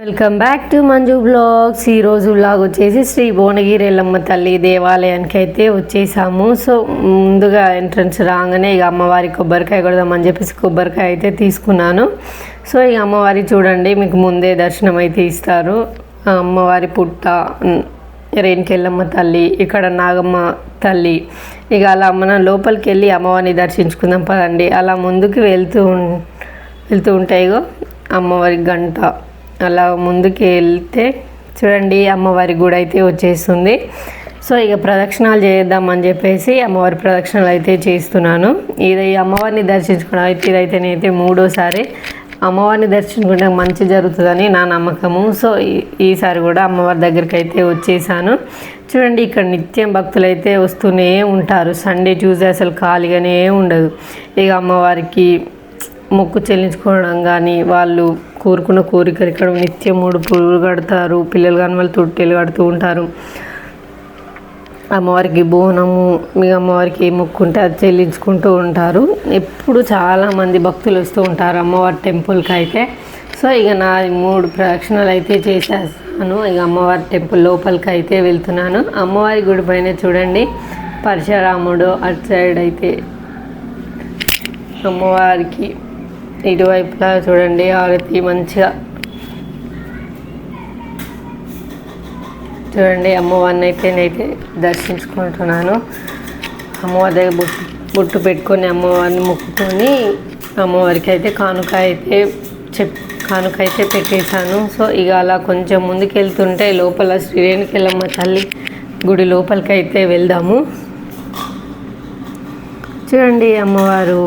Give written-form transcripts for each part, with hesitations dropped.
Welcome back to Manju blogs. ఈరోజు blog వచ్చేసి శ్రీ భువనగిరి ఎల్లమ్మ తల్లి దేవాలయానికి అయితే వచ్చేసాము. సో ముందుగా ఎంట్రన్స్ రాగానే ఇక అమ్మవారి కొబ్బరికాయ కొడదామని చెప్పేసి కొబ్బరికాయ అయితే తీసుకున్నాను. సో ఇక అమ్మవారి చూడండి మీకు ముందే దర్శనం అయితే ఇస్తారు. అమ్మవారి పుట్ట, రేణుకెళ్ళమ్మ తల్లి, ఇక్కడ నాగమ్మ తల్లి. ఇక అలా మనం లోపలికి వెళ్ళి అమ్మవారిని దర్శించుకుందాం పదండి. అలా ముందుకు వెళ్తూ ఉంటాయిగో అమ్మవారి గంట. అలా ముందుకు వెళ్తే చూడండి అమ్మవారి గుడి అయితే వచ్చేస్తుంది. సో ఇక ప్రదక్షిణాలు చేద్దామని చెప్పేసి అమ్మవారి ప్రదక్షిణలు అయితే చేస్తున్నాను. ఇది అమ్మవారిని దర్శించుకోవడం అయితే ఇదైతే నేనైతే మూడోసారి అమ్మవారిని దర్శించుకుంటే మంచి జరుగుతుందని నా నమ్మకము. సో ఈసారి కూడా అమ్మవారి దగ్గరికి అయితే వచ్చేసాను. చూడండి ఇక్కడ నిత్యం భక్తులు అయితే వస్తూనే ఉంటారు. సండే ట్యూస్డే అసలు ఖాళీగానే ఉండదు. ఇక అమ్మవారికి మొక్కు చెల్లించుకోవడం కానీ, వాళ్ళు కోరుకున్న కోరికలు ఇక్కడ నిత్యం 3 పువ్వులు కడతారు. పిల్లలు కానీ వాళ్ళు తొట్టెలు కడుతూ ఉంటారు. అమ్మవారికి బోనము, మీ అమ్మవారికి ఏ మొక్కు ఉంటే అది చెల్లించుకుంటూ ఉంటారు. ఎప్పుడు చాలామంది భక్తులు వస్తూ ఉంటారు అమ్మవారి టెంపుల్కి అయితే. సో ఇక నా 3 ప్రదక్షిణలు అయితే చేసేస్తాను. ఇక అమ్మవారి టెంపుల్ లోపలికి అయితే వెళ్తున్నాను. అమ్మవారి గుడి పైన చూడండి పరశురాముడు, అటు సైడ్ అయితే అమ్మవారికి ఇటువైపులా చూడండి ఆరతి మంచిగా చూడండి. అమ్మవారిని అయితే నేనైతే దర్శించుకుంటున్నాను. అమ్మవారి దగ్గర బొట్టు పెట్టుకొని అమ్మవారిని మొక్కుకొని అమ్మవారికి అయితే కానుక అయితే పెట్టేశాను. సో ఇక అలా కొంచెం ముందుకు వెళ్తుంటే లోపల శ్రీ రేణుకెళ్ళమ్మ తల్లి గుడి లోపలికి అయితే వెళ్దాము. చూడండి అమ్మవారు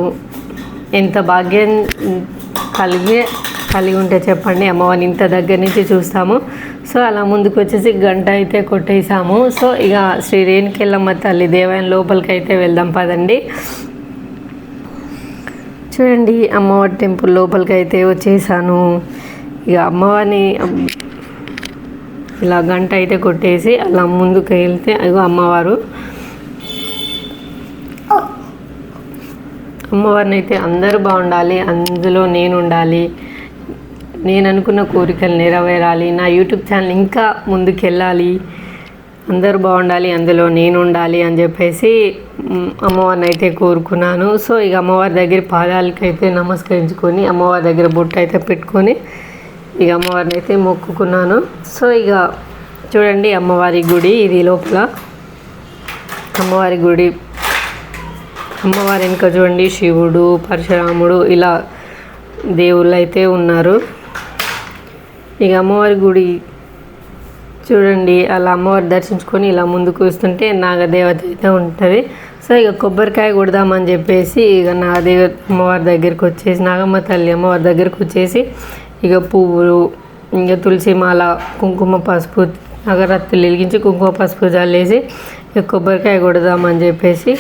ఎంత భాగ్యం కలిగి ఉంటే చెప్పండి, అమ్మవారిని ఇంత దగ్గర నుంచి చూస్తాము. సో అలా ముందుకు వచ్చేసి గంట అయితే కొట్టేసాము. సో ఇక శ్రీ రేణుకెళ్ళమ్మ తల్లి దేవాలయం లోపలికి అయితే వెళ్దాం పదండి. చూడండి అమ్మవారి టెంపుల్ లోపలికి అయితే వచ్చేసాను. ఇక అమ్మవారిని ఇలా గంట అయితే కొట్టేసి అలా ముందుకు వెళ్తే అదిగో అమ్మవారిని అయితే అందరూ బాగుండాలి, అందులో నేను ఉండాలి, నేను అనుకున్న కోరికలు నెరవేరాలి, నా యూట్యూబ్ ఛానల్ ఇంకా ముందుకెళ్ళాలి, అందరూ బాగుండాలి, అందులో నేను ఉండాలి అని చెప్పేసి అమ్మవారిని అయితే కోరుకున్నాను. సో ఇక అమ్మవారి దగ్గర పాదాలకి అయితే నమస్కరించుకొని అమ్మవారి దగ్గర బొట్టు అయితే పెట్టుకొని ఇక అమ్మవారిని అయితే మొక్కుకున్నాను. సో ఇక చూడండి అమ్మవారి గుడి ఇది లోపల. అమ్మవారి గుడి అమ్మవారి వెనుక చూడండి శివుడు, పరశురాముడు ఇలా దేవుళ్ళు అయితే ఉన్నారు. ఇక అమ్మవారి గుడి చూడండి అలా అమ్మవారి దర్శించుకొని ఇలా ముందుకు వస్తుంటే నాగదేవత అయితే ఉంటుంది. సో ఇక కొబ్బరికాయ కొడదామని చెప్పేసి ఇక అమ్మవారి దగ్గరికి వచ్చేసి నాగమ్మ తల్లి అమ్మవారి దగ్గరికి వచ్చేసి ఇక పువ్వులు, ఇంకా తులసి మాల, కుంకుమ పసుపు, అగరత్తులు వెలిగించి కుంకుమ పసుపు జల్లేసి ఇక కొబ్బరికాయ కొడదామని చెప్పేసి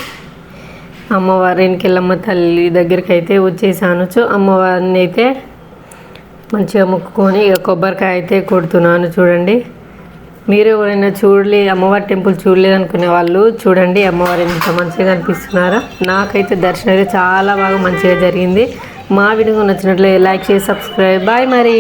అమ్మవారి రేణుకెళ్ళమ్మ తల్లి దగ్గరికి అయితే వచ్చేసాను. సో అమ్మవారిని అయితే మంచిగా మొక్కుకొని ఇక కొబ్బరికాయ అయితే కొడుతున్నాను. చూడండి మీరు ఎవరైనా అమ్మవారి టెంపుల్ చూడలేదు అనుకునే వాళ్ళు చూడండి అమ్మవారు ఎంత మంచిగా అనిపిస్తున్నారో. నాకైతే దర్శనం అయితే చాలా బాగా మంచిగా జరిగింది. మా వీడియో నచ్చినట్లయితే లైక్ చేసి సబ్స్క్రైబ్. బాయ్ మరి.